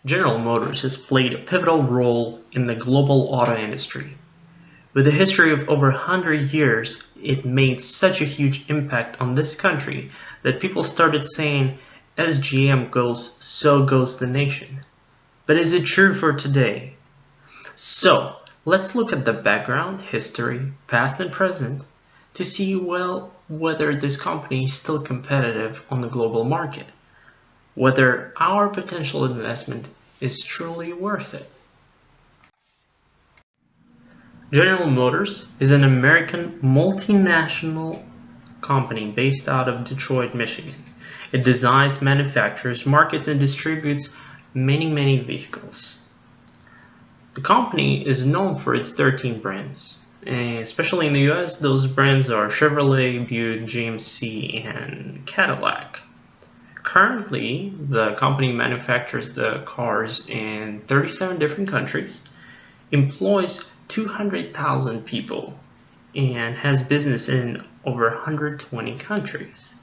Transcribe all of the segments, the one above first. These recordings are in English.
General Motors has played a pivotal role in the global auto industry. With a history of over 100 years, it made such a huge impact on this country that people started saying, as GM goes, so goes the nation. But is it true for today? So, let's look at the background, history, past and present, to see, whether this company is still competitive on the global market, whether our potential investment is truly worth it. General Motors is an American multinational company based out of Detroit, Michigan. It designs, manufactures, markets, and distributes many vehicles. The company is known for its 13 brands. Especially in the US, those brands are Chevrolet, Buick, GMC, and Cadillac. Currently, the company manufactures the cars in 37 different countries, employs 200,000 people, and has business in over 120 countries.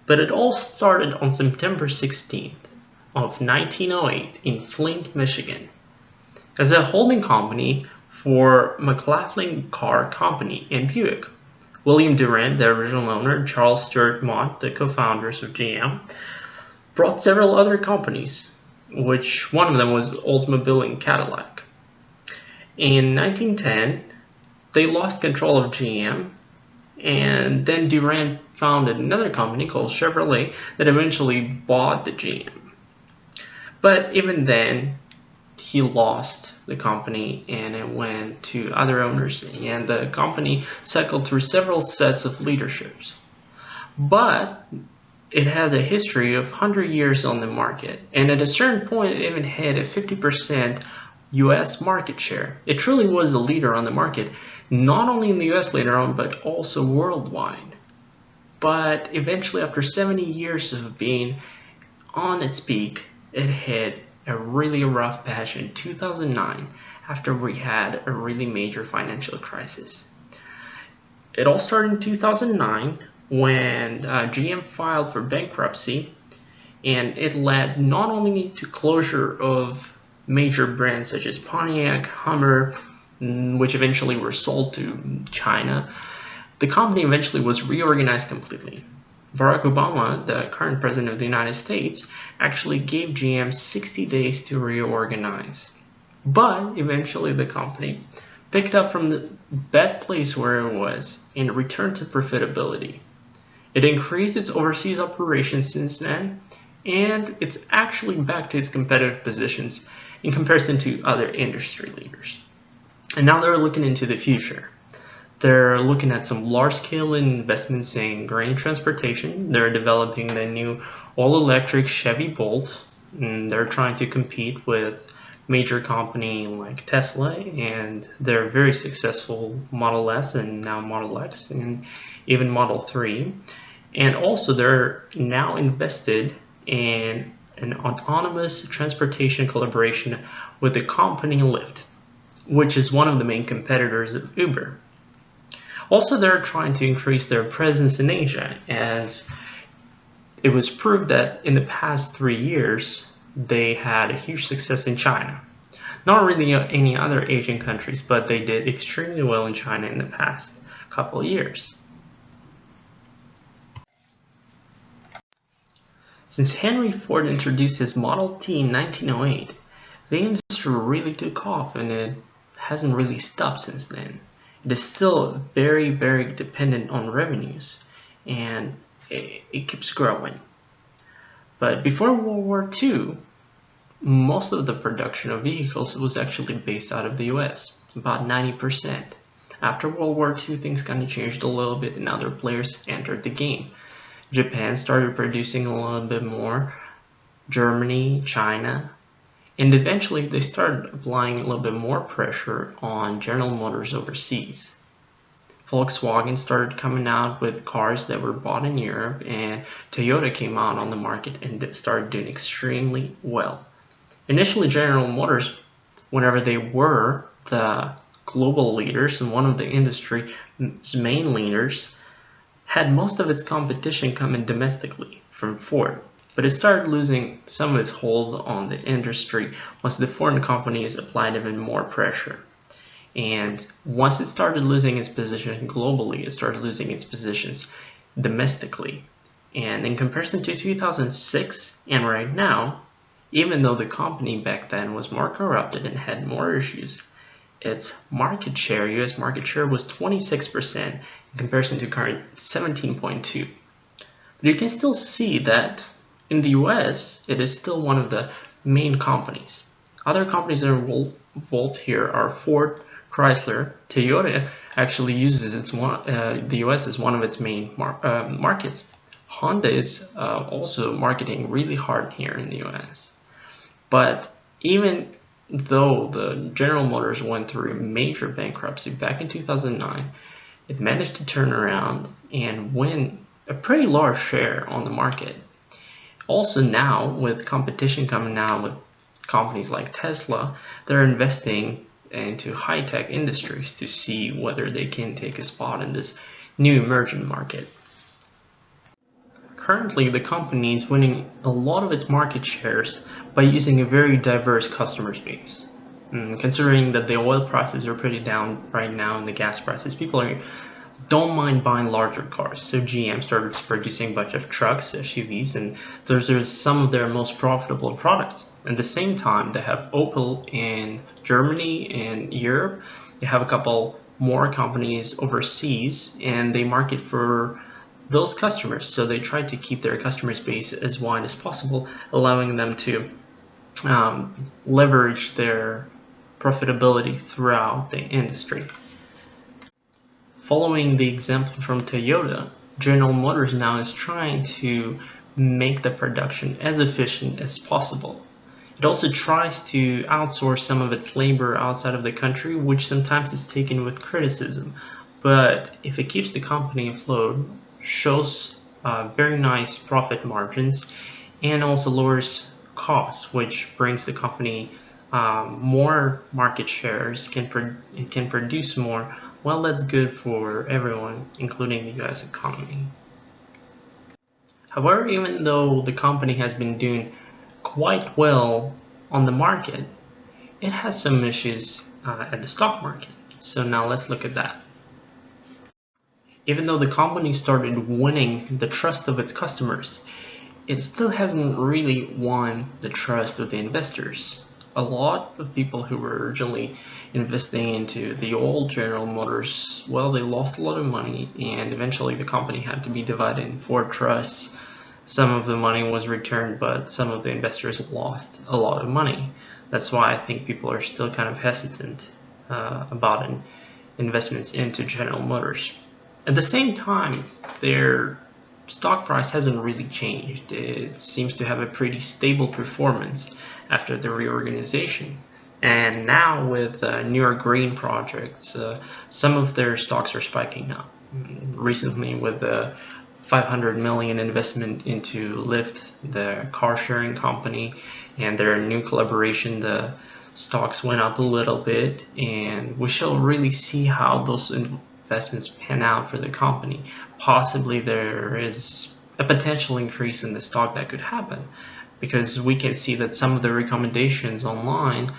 But it all started on September 16th of 1908 in Flint, Michigan, as a holding company for McLaughlin Car Company and Buick. William Durant, the original owner, and Charles Sturt Mott, the co-founders of GM, brought several other companies, which one of them was Oldsmobile and Cadillac. In 1910, they lost control of GM, and then Durant founded another company called Chevrolet that eventually bought the GM. But even then, he lost the company and it went to other owners, and the company cycled through several sets of leaderships. But it had a history of 100 years on the market, and at a certain point it even had a 50% US market share. It truly was a leader on the market, not only in the US later on, but also worldwide. But eventually, after 70 years of being on its peak, it hit a really rough patch in 2009 after we had a really major financial crisis. It all started in 2009 when GM filed for bankruptcy, and it led not only to closure of major brands such as Pontiac, Hummer, which eventually were sold to China. The company eventually was reorganized completely. Barack Obama, the current president of the United States, actually gave GM 60 days to reorganize. But eventually the company picked up from the bad place where it was and returned to profitability. It increased its overseas operations since then, and it's actually back to its competitive positions in comparison to other industry leaders. And now they're looking into the future. They're looking at some large-scale investments in grain transportation. They're developing the new all-electric Chevy Bolt, and they're trying to compete with major company like Tesla and their very successful Model S and now Model X and even Model 3. And also they're now invested in an autonomous transportation collaboration with the company Lyft, which is one of the main competitors of Uber. Also, they're trying to increase their presence in Asia, as it was proved that in the past 3 years, they had a huge success in China. Not really any other Asian countries, but they did extremely well in China in the past couple of years. Since Henry Ford introduced his Model T in 1908, the industry really took off, and it hasn't really stopped since then. It is still very dependent on revenues, and it keeps growing. But before World War II, most of the production of vehicles was actually based out of the US, about 90%. After World War II, things kind of changed a little bit and other players entered the game. Japan started producing a little bit more, Germany, China, and eventually they started applying a little bit more pressure on General Motors overseas. Volkswagen started coming out with cars that were bought in Europe, and Toyota came out on the market and started doing extremely well. Initially, General Motors, whenever they were the global leaders and one of the industry's main leaders, had most of its competition coming domestically from Ford. but it started losing some of its hold on the industry once the foreign companies applied even more pressure. And once it started losing its position globally, it started losing its positions domestically. And in comparison to 2006 and right now, even though the company back then was more corrupted and had more issues, its market share, US market share, was 26% in comparison to current 17.2%. But you can still see that in the US, it is still one of the main companies. Other companies that are involved here are Ford, Chrysler. Toyota actually uses the US as one of its main markets. Honda is also marketing really hard here in the US. But even though the General Motors went through a major bankruptcy back in 2009, it managed to turn around and win a pretty large share on the market. Also now, with competition coming out with companies like Tesla, they're investing into high-tech industries to see whether they can take a spot in this new emerging market. Currently, the company is winning a lot of its market shares by using a very diverse customer base. Considering that the oil prices are pretty down right now and the gas prices, people don't mind buying larger cars. So GM started producing a bunch of trucks, SUVs, and those are some of their most profitable products. At the same time, they have Opel in Germany and Europe. They have a couple more companies overseas, and they market for those customers. So they try to keep their customer base as wide as possible, allowing them to leverage their profitability throughout the industry. Following the example from Toyota, General Motors now is trying to make the production as efficient as possible. It also tries to outsource some of its labor outside of the country, which sometimes is taken with criticism. But if it keeps the company afloat, shows very nice profit margins, and also lowers costs, which brings the company more market shares, can produce more, well, that's good for everyone, including the US economy. However, even though the company has been doing quite well on the market, it has some issues at the stock market. So now let's look at that. Even though the company started winning the trust of its customers, it still hasn't really won the trust of the investors. A lot of people who were originally investing into the old General Motors, well, they lost a lot of money, and eventually the company had to be divided in 4 trusts. Some of the money was returned, but some of the investors lost a lot of money. That's why I think people are still kind of hesitant about investments into General Motors. At the same time, their stock price hasn't really changed. It seems to have a pretty stable performance after the reorganization. And now with newer green projects, some of their stocks are spiking up. Recently with the $500 million investment into Lyft, the car sharing company, and their new collaboration, the stocks went up a little bit, and we shall really see how those investments pan out for the company. Possibly there is a potential increase in the stock that could happen, because we can see that some of the recommendations online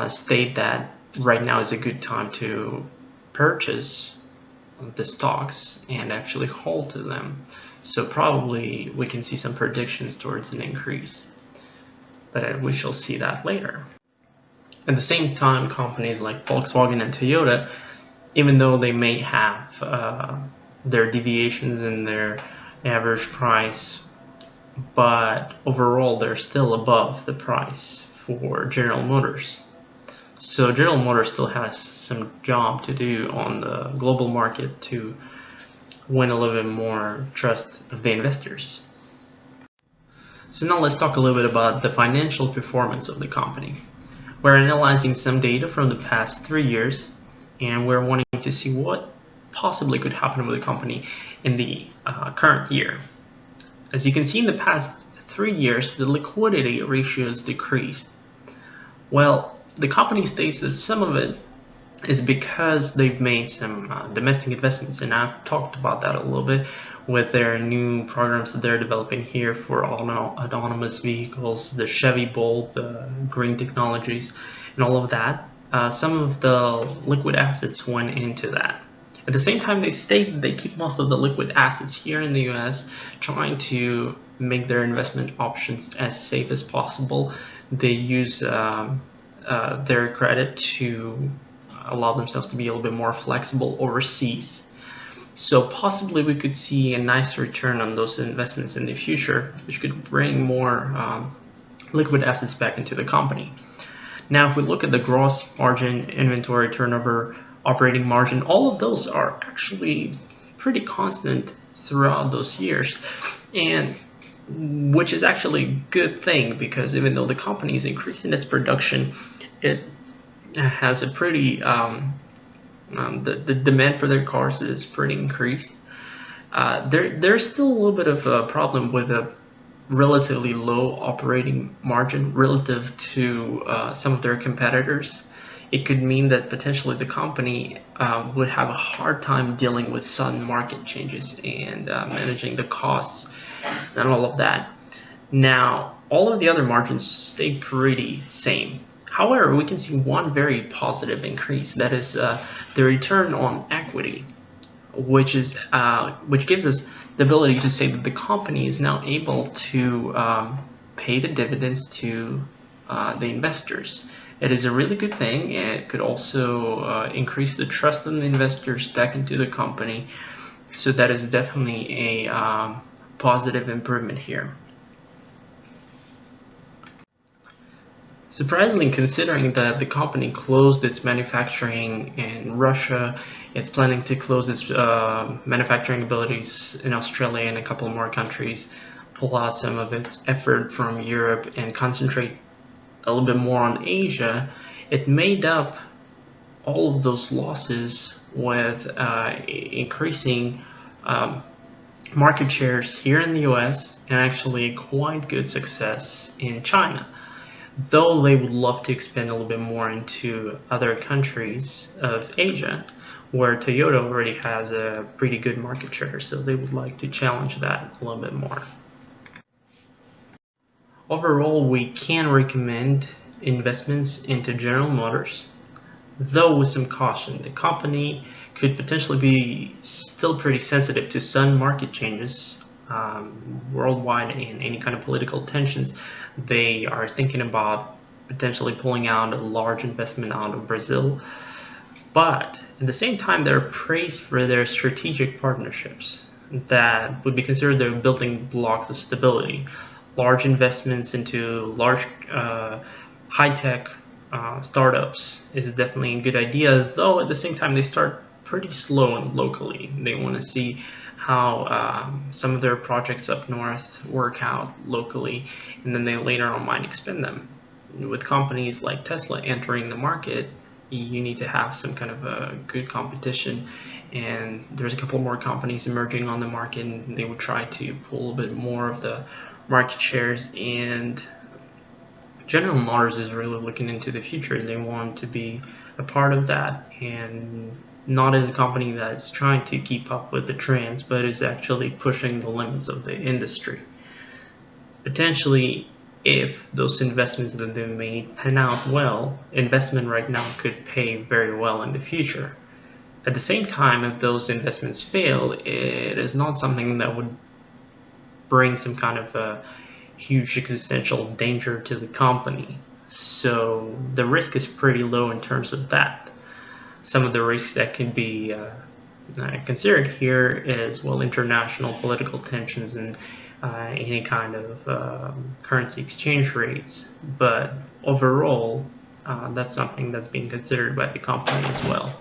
state that right now is a good time to purchase the stocks and actually hold to them. So probably we can see some predictions towards an increase, but we shall see that later. At the same time, companies like Volkswagen and Toyota, even though they may have their deviations in their average price, but overall they're still above the price for General Motors. So General Motors still has some job to do on the global market to win a little bit more trust of the investors. So now let's talk a little bit about the financial performance of the company. We're analyzing some data from the past 3 years, and we're wanting to see what possibly could happen with the company in the current year. As you can see, in the past 3 years, the liquidity ratios decreased. Well, the company states that some of it is because they've made some domestic investments, and I've talked about that a little bit, with their new programs that they're developing here for autonomous vehicles, the Chevy Bolt, the green technologies, and all of that. Some of the liquid assets went into that. At the same time, they state they keep most of the liquid assets here in the US, trying to make their investment options as safe as possible. They use their credit to allow themselves to be a little bit more flexible overseas. So possibly we could see a nice return on those investments in the future, which could bring more liquid assets back into the company. Now, if we look at the gross margin, inventory turnover, operating margin, all of those are actually pretty constant throughout those years, and which is actually a good thing, because even though the company is increasing its production, it has a pretty the demand for their cars is pretty increased. There's still a little bit of a problem with a relatively low operating margin relative to some of their competitors. It could mean that potentially the company would have a hard time dealing with sudden market changes and managing the costs and all of that. Now, all of the other margins stay pretty same. However, we can see one very positive increase, that is the return on equity, which gives us the ability to say that the company is now able to pay the dividends to the investors. It is a really good thing. It could also increase the trust of the investors back into the company. So that is definitely a positive improvement here. Surprisingly, considering that the company closed its manufacturing in Russia, it's planning to close its manufacturing abilities in Australia and a couple more countries, pull out some of its effort from Europe and concentrate a little bit more on Asia, it made up all of those losses with increasing market shares here in the US and actually quite good success in China. Though they would love to expand a little bit more into other countries of Asia, where Toyota already has a pretty good market share, so they would like to challenge that a little bit more. Overall, we can recommend investments into General Motors, though with some caution. The company could potentially be still pretty sensitive to sudden market changes worldwide and any kind of political tensions. They are thinking about potentially pulling out a large investment out of Brazil, but at the same time they're praised for their strategic partnerships that would be considered their building blocks of stability. Large investments into large high-tech startups is definitely a good idea, though at the same time they start pretty slow and locally. They want to see how some of their projects up north work out locally, and then they later on might expand them. With companies like Tesla entering the market, you need to have some kind of a good competition, and there's a couple more companies emerging on the market, and they would try to pull a bit more of the market shares. And General Motors is really looking into the future. They want to be a part of that, and not as a company that's trying to keep up with the trends, but is actually pushing the limits of the industry. Potentially, if those investments that they've made pan out well, investment right now could pay very well in the future. At the same time, if those investments fail, it is not something that would bring some kind of a huge existential danger to the company. So the risk is pretty low in terms of that. Some of the risks that can be considered here is, well, international political tensions and any kind of currency exchange rates. But overall, that's something that's being considered by the company as well.